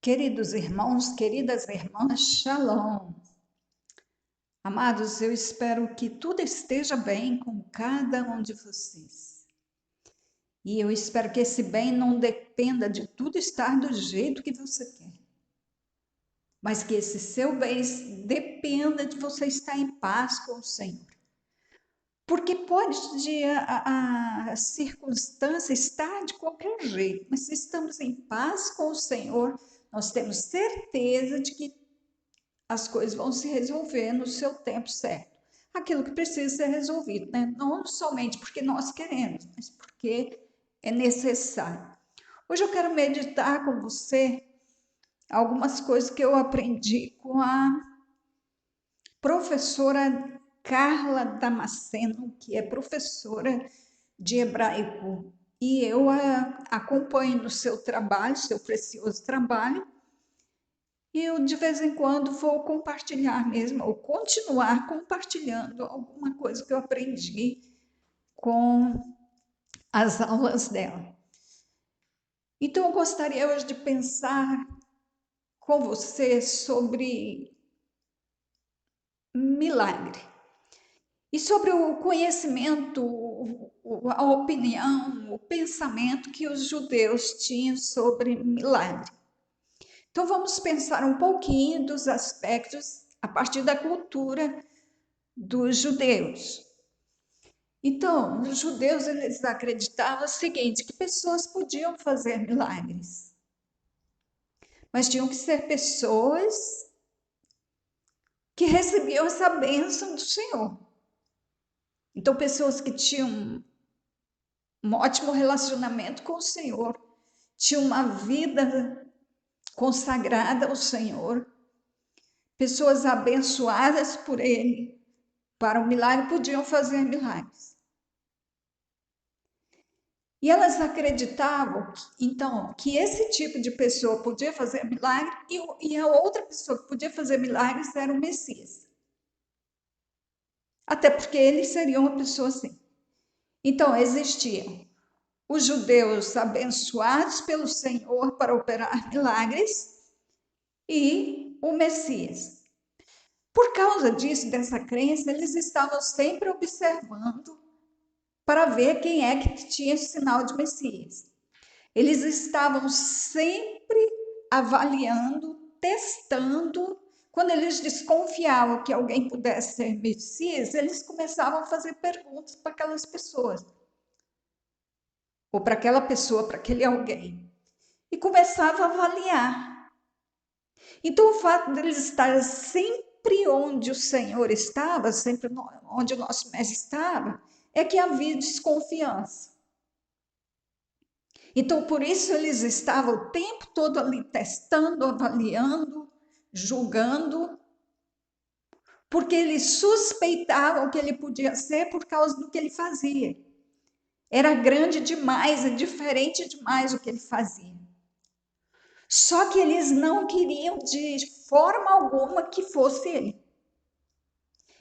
Queridos irmãos, queridas irmãs, Shalom. Amados, eu espero que tudo esteja bem com cada um de vocês. E eu espero que esse bem não dependa de tudo estar do jeito que você quer, mas que esse seu bem dependa de você estar em paz com o Senhor. Porque pode a circunstância estar de qualquer jeito, mas se estamos em paz com o Senhor, nós temos certeza de que as coisas vão se resolver no seu tempo certo. Aquilo que precisa ser resolvido, né? Não somente porque nós queremos, mas porque é necessário. Hoje eu quero meditar com você algumas coisas que eu aprendi com a professora Carla Damasceno, que é professora de hebraico, e eu a acompanho no seu trabalho, seu precioso trabalho, e eu de vez em quando vou compartilhar mesmo, ou continuar compartilhando alguma coisa que eu aprendi com as aulas dela. Então eu gostaria hoje de pensar com você sobre milagre. E sobre o conhecimento, a opinião, o pensamento que os judeus tinham sobre milagre. Então vamos pensar um pouquinho dos aspectos a partir da cultura dos judeus. Então, os judeus eles acreditavam o seguinte, que pessoas podiam fazer milagres, mas tinham que ser pessoas que recebiam essa bênção do Senhor. Então, pessoas que tinham um ótimo relacionamento com o Senhor, tinham uma vida consagrada ao Senhor, pessoas abençoadas por Ele, para o milagre podiam fazer milagres. E elas acreditavam, então, que esse tipo de pessoa podia fazer milagre e a outra pessoa que podia fazer milagres era o Messias. Até porque ele seria uma pessoa assim. Então, existiam os judeus abençoados pelo Senhor para operar milagres e o Messias. Por causa disso, dessa crença, eles estavam sempre observando para ver quem é que tinha esse sinal de Messias. Eles estavam sempre avaliando, testando. Quando eles desconfiavam que alguém pudesse ser Messias, eles começavam a fazer perguntas para aquelas pessoas, ou para aquela pessoa, para aquele alguém, e começavam a avaliar. Então, o fato deles estarem sempre onde o Senhor estava, sempre onde o nosso mestre estava, é que havia desconfiança. Então, por isso eles estavam o tempo todo ali testando, avaliando, julgando, porque eles suspeitavam que ele podia ser por causa do que ele fazia. Era grande demais, é diferente demais o que ele fazia. Só que eles não queriam de forma alguma que fosse ele.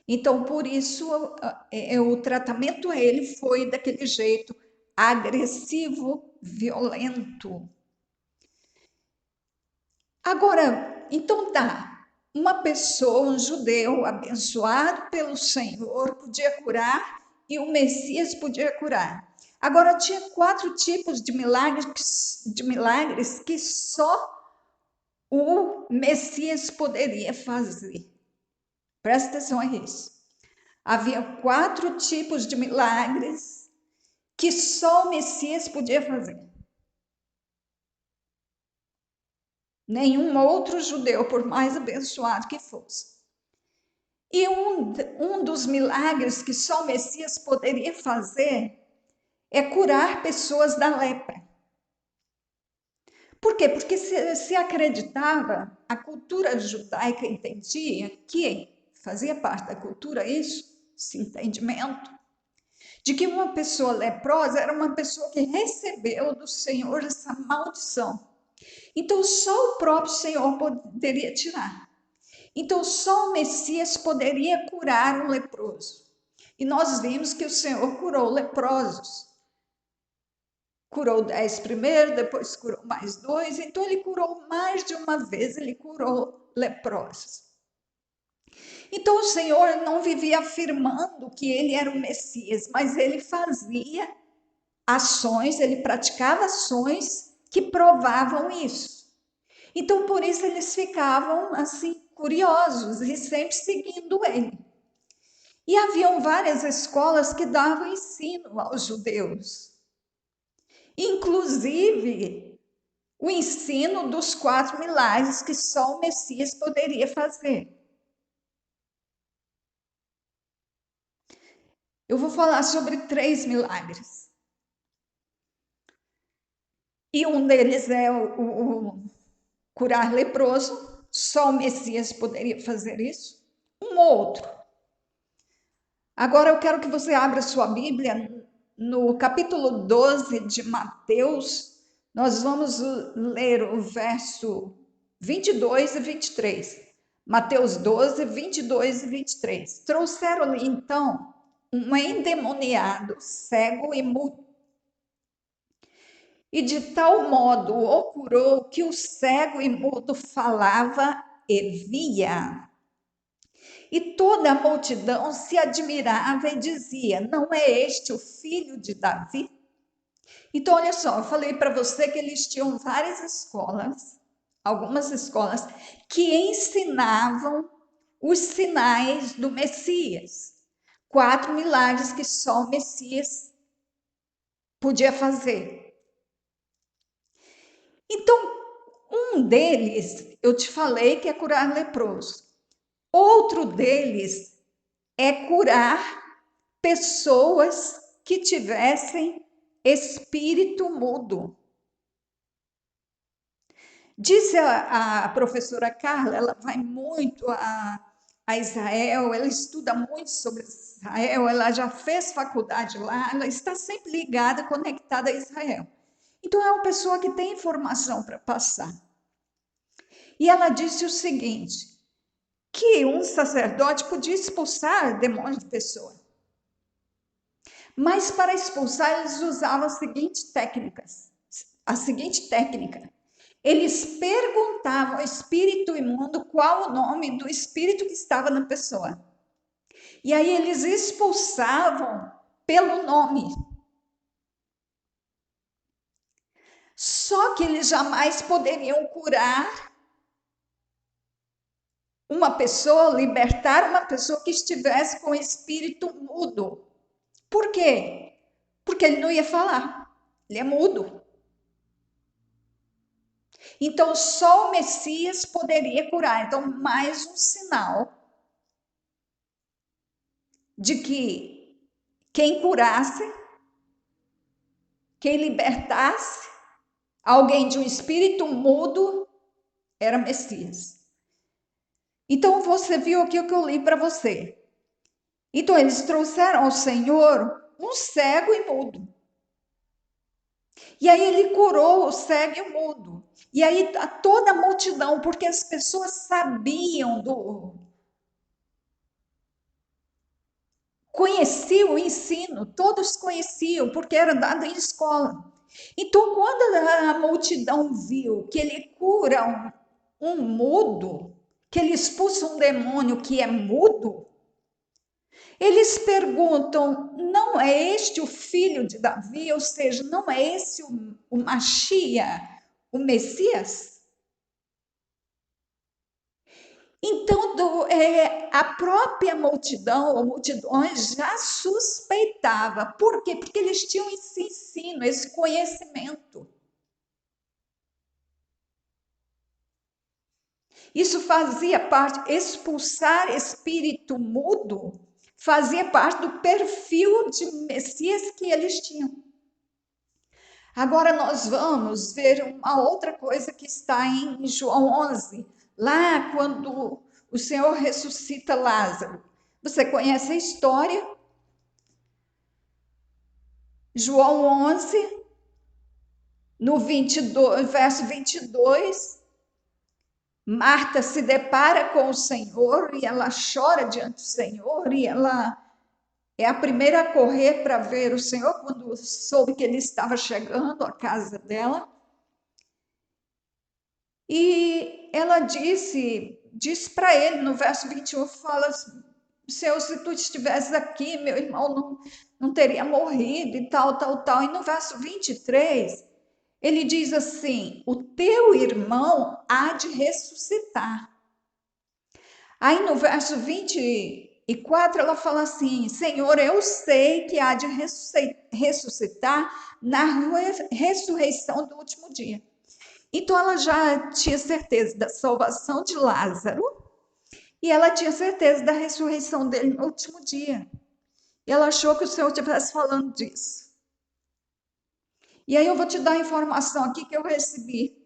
Então, por isso, o tratamento a ele foi daquele jeito agressivo, violento. Agora, então tá, uma pessoa, um judeu abençoado pelo Senhor, podia curar e o Messias podia curar. Agora, tinha 4 tipos de milagres que só o Messias poderia fazer. Presta atenção a isso. Havia 4 tipos de milagres que só o Messias podia fazer. Nenhum outro judeu, por mais abençoado que fosse. E um dos milagres que só o Messias poderia fazer é curar pessoas da lepra. Por quê? Porque se acreditava, a cultura judaica entendia que fazia parte da cultura isso, esse entendimento, de que uma pessoa leprosa era uma pessoa que recebeu do Senhor essa maldição. Então só o próprio Senhor poderia tirar. Então só o Messias poderia curar um leproso. E nós vimos que o Senhor curou leprosos. curou 10 primeiro, depois curou mais 2, então ele curou mais de uma vez, ele curou leprosos. Então o Senhor não vivia afirmando que ele era o Messias, mas ele fazia ações, ele praticava ações que provavam isso. Então por isso eles ficavam assim curiosos e sempre seguindo ele. E haviam várias escolas que davam ensino aos judeus. Inclusive o ensino dos 4 milagres que só o Messias poderia fazer. Eu vou falar sobre 3 milagres. E um deles é o curar leproso, só o Messias poderia fazer isso. Um outro. Agora eu quero que você abra sua Bíblia no capítulo 12 de Mateus. Nós vamos ler o verso 22 e 23. Mateus 12, 22 e 23. Trouxeram-lhe então um endemoniado, cego e mudo. E de tal modo o curou que o cego e mudo falava e via. E toda a multidão se admirava e dizia: não é este o filho de Davi? Então, olha só, eu falei para você que eles tinham várias escolas, algumas escolas, que ensinavam os sinais do Messias. 4 milagres que só o Messias podia fazer. Então, um deles, eu te falei que é curar leproso. Outro deles é curar pessoas que tivessem espírito mudo. Disse a professora Carla, ela vai muito a Israel, ela estuda muito sobre Israel, ela já fez faculdade lá, ela está sempre ligada, conectada a Israel. Então, é uma pessoa que tem informação para passar. E ela disse o seguinte, que um sacerdote podia expulsar demônios de pessoa. Mas para expulsar, eles usavam a seguinte técnica. Eles perguntavam ao espírito imundo qual o nome do espírito que estava na pessoa. E aí eles expulsavam pelo nome. Só que eles jamais poderiam curar uma pessoa, libertar uma pessoa que estivesse com o espírito mudo. Por quê? Porque ele não ia falar, ele é mudo. Então, só o Messias poderia curar. Então, mais um sinal de que quem curasse, quem libertasse alguém de um espírito mudo era Messias. Então, você viu aqui o que eu li para você. Então, eles trouxeram ao Senhor um cego e mudo. E aí ele curou o cego e o mudo. E aí toda a multidão, porque as pessoas sabiam conheciam o ensino, todos conheciam, porque era dado em escola. Então, quando a multidão viu que ele cura um mudo, que ele expulsa um demônio que é mudo, eles perguntam: não é este o filho de Davi? Ou seja, não é esse o Machia, o Messias? Então, a própria multidão, ou multidões, já suspeitava. Por quê? Porque eles tinham esse ensino, esse conhecimento. Isso fazia parte, expulsar espírito mudo, fazia parte do perfil de Messias que eles tinham. Agora nós vamos ver uma outra coisa que está em João 11, lá quando o Senhor ressuscita Lázaro. Você conhece a história? João 11, no 22, verso 22, Marta se depara com o Senhor e ela chora diante do Senhor e ela é a primeira a correr para ver o Senhor quando soube que ele estava chegando à casa dela. E ela disse para ele, no verso 21, fala: Senhor, se tu estivesse aqui, meu irmão não teria morrido e tal, tal, tal. E no verso 23, ele diz assim: o teu irmão há de ressuscitar. Aí no verso 24, ela fala assim: Senhor, eu sei que há de ressuscitar na ressurreição do último dia. Então ela já tinha certeza da salvação de Lázaro e ela tinha certeza da ressurreição dele no último dia. E ela achou que o Senhor estivesse falando disso. E aí eu vou te dar a informação aqui que eu recebi.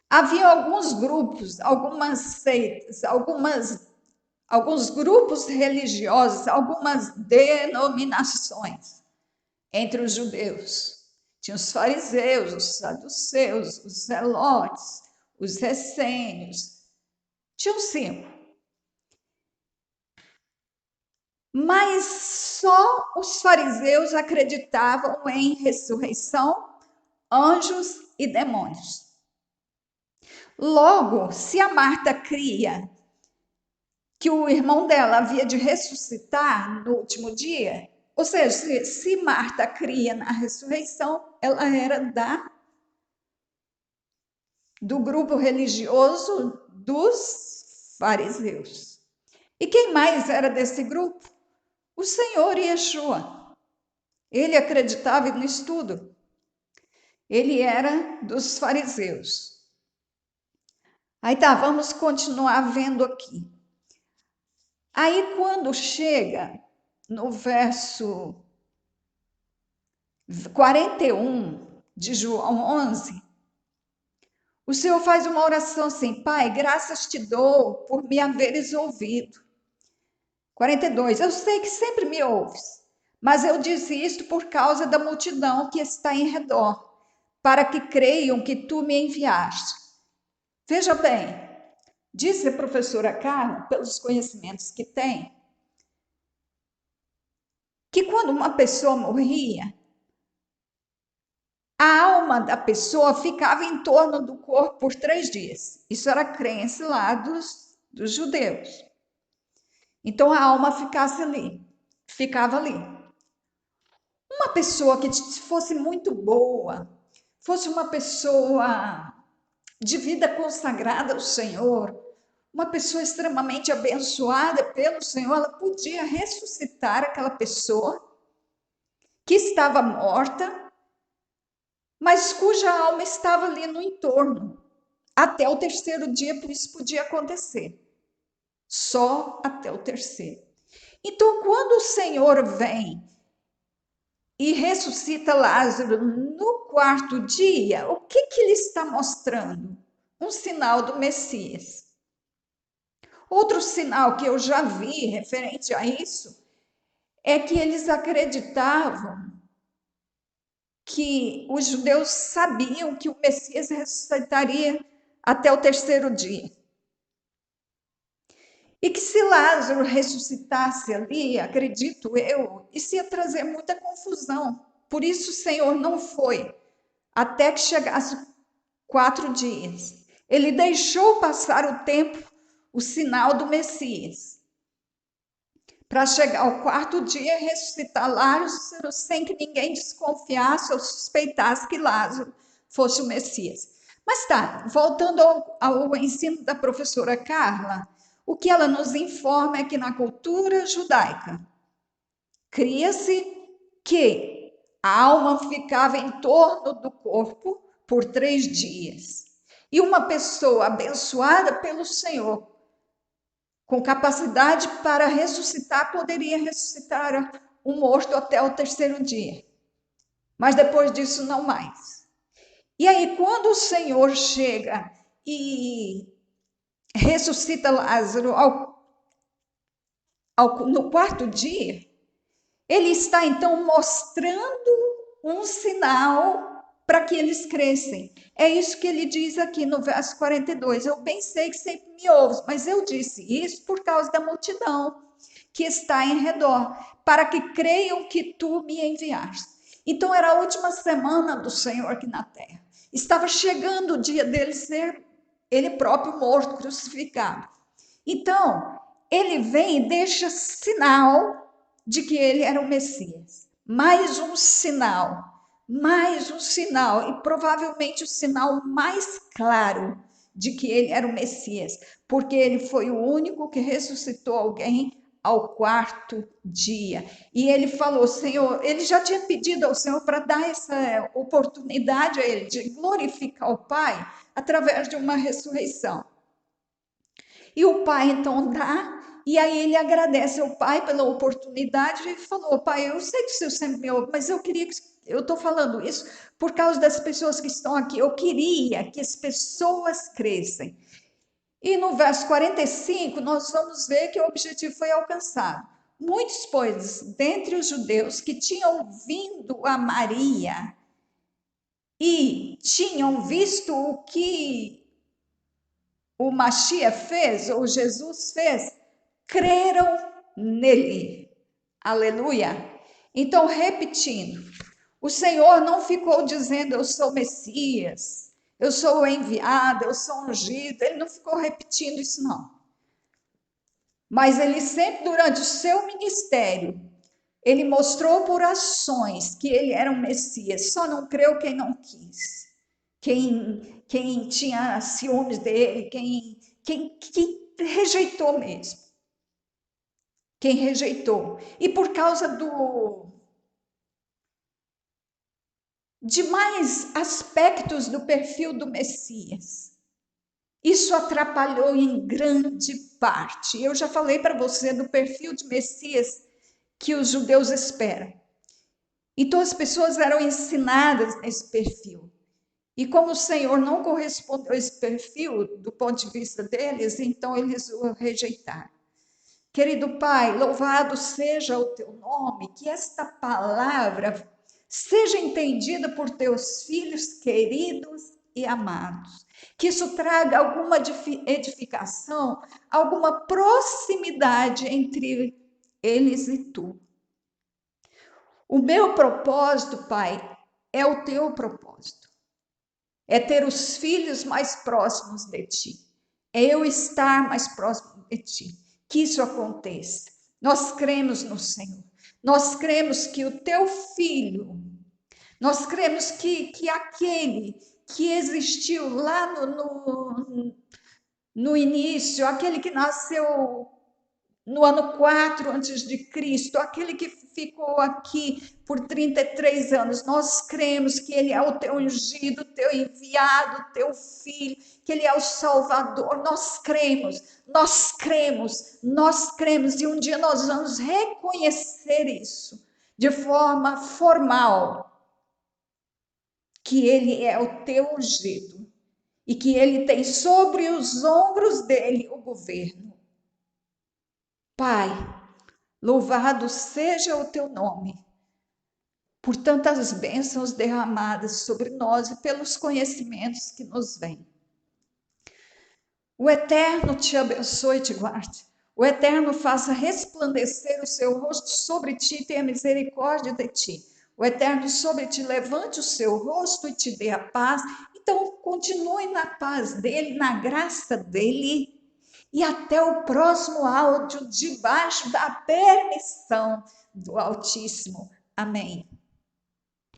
Havia alguns grupos, algumas seitas, alguns grupos religiosos, algumas denominações entre os judeus. Tinha os fariseus, os saduceus, os zelotes, os essênios. Tinham 5. Mas só os fariseus acreditavam em ressurreição, anjos e demônios. Logo, se a Marta cria que o irmão dela havia de ressuscitar no último dia, ou seja, se Marta cria na ressurreição, ela era do grupo religioso dos fariseus. E quem mais era desse grupo? O Senhor Yeshua. Ele acreditava nisso tudo. Ele era dos fariseus. Aí tá, vamos continuar vendo aqui. Aí quando chega no verso 41 de João 11, o Senhor faz uma oração assim: Pai, graças te dou por me haveres ouvido. 42, eu sei que sempre me ouves, mas eu disse isto por causa da multidão que está em redor, para que creiam que tu me enviaste. Veja bem, disse a professora Carla, pelos conhecimentos que tem, que quando uma pessoa morria, a alma da pessoa ficava em torno do corpo por 3 dias. Isso era a crença lá dos judeus. Então a alma ficava ali. Uma pessoa que fosse muito boa, fosse uma pessoa de vida consagrada ao Senhor, uma pessoa extremamente abençoada pelo Senhor, ela podia ressuscitar aquela pessoa que estava morta, mas cuja alma estava ali no entorno. Até o 3º dia, por isso podia acontecer. Só até o 3º. Então, quando o Senhor vem e ressuscita Lázaro no 4º dia, o que ele está mostrando? Um sinal do Messias. Outro sinal que eu já vi referente a isso é que eles acreditavam que os judeus sabiam que o Messias ressuscitaria até o 3º dia. E que se Lázaro ressuscitasse ali, acredito eu, isso ia trazer muita confusão. Por isso o Senhor não foi até que chegasse 4 dias. Ele deixou passar o tempo, o sinal do Messias, para chegar ao 4º dia e ressuscitar Lázaro sem que ninguém desconfiasse ou suspeitasse que Lázaro fosse o Messias. Mas tá, voltando ao ensino da professora Carla, o que ela nos informa é que na cultura judaica cria-se que a alma ficava em torno do corpo por 3 dias. E uma pessoa abençoada pelo Senhor, com capacidade para ressuscitar, poderia ressuscitar um morto até o 3º dia. Mas depois disso, não mais. E aí, quando o Senhor chega e ressuscita Lázaro no 4º dia, ele está então mostrando um sinal para que eles crescem. É isso que ele diz aqui no verso 42. Eu bem sei que sempre me ouves, mas eu disse isso por causa da multidão que está em redor, para que creiam que tu me enviaste. Então era a última semana do Senhor aqui na terra. Estava chegando o dia dele ser ele próprio morto, crucificado. Então, ele vem e deixa sinal de que ele era o Messias. Mais um sinal, e provavelmente o sinal mais claro de que ele era o Messias, porque ele foi o único que ressuscitou alguém ao quarto dia. E ele falou, Senhor, ele já tinha pedido ao Senhor para dar essa oportunidade a ele de glorificar o Pai através de uma ressurreição. E o pai então dá, e aí ele agradece ao pai pela oportunidade e falou: Pai, eu sei que o senhor sempre me ouve, mas eu queria que. Eu estou falando isso por causa das pessoas que estão aqui. Eu queria que as pessoas crescem. E no verso 45, nós vamos ver que o objetivo foi alcançado. Muitos, pois, dentre os judeus que tinham vindo a Maria e tinham visto o que o Mashiach fez, ou Jesus fez, creram nele. Aleluia. Então, repetindo, o Senhor não ficou dizendo eu sou Messias, eu sou o enviado, eu sou ungido. Ele não ficou repetindo isso, não. Mas ele sempre, durante o seu ministério, ele mostrou por ações que ele era um Messias. Só não creu quem não quis. Quem tinha ciúmes dele, quem rejeitou mesmo. Quem rejeitou. E por causa de mais aspectos do perfil do Messias, isso atrapalhou em grande parte. Eu já falei para você do perfil de Messias que os judeus esperam. Então as pessoas eram ensinadas nesse perfil. E como o Senhor não correspondeu a esse perfil do ponto de vista deles, então eles o rejeitaram. Querido Pai, louvado seja o teu nome, que esta palavra seja entendida por teus filhos queridos e amados. Que isso traga alguma edificação, alguma proximidade entre eles e tu. O meu propósito, Pai, é o teu propósito. É ter os filhos mais próximos de ti. É eu estar mais próximo de ti. Que isso aconteça. Nós cremos no Senhor. Nós cremos que o teu filho, nós cremos que aquele que existiu lá no início, aquele que nasceu no ano 4 antes de Cristo, aquele que ficou aqui por 33 anos, nós cremos que ele é o teu ungido, o teu enviado, o teu filho, que ele é o Salvador. Nós cremos, e um dia nós vamos reconhecer isso de forma formal, que ele é o teu ungido e que ele tem sobre os ombros dele o governo. Pai, louvado seja o teu nome, por tantas bênçãos derramadas sobre nós e pelos conhecimentos que nos vêm. O Eterno te abençoe e te guarde. O Eterno faça resplandecer o seu rosto sobre ti e tenha misericórdia de ti. O Eterno sobre ti levante o seu rosto e te dê a paz. Então, continue na paz dele, na graça dele. E até o próximo áudio, debaixo da permissão do Altíssimo. Amém.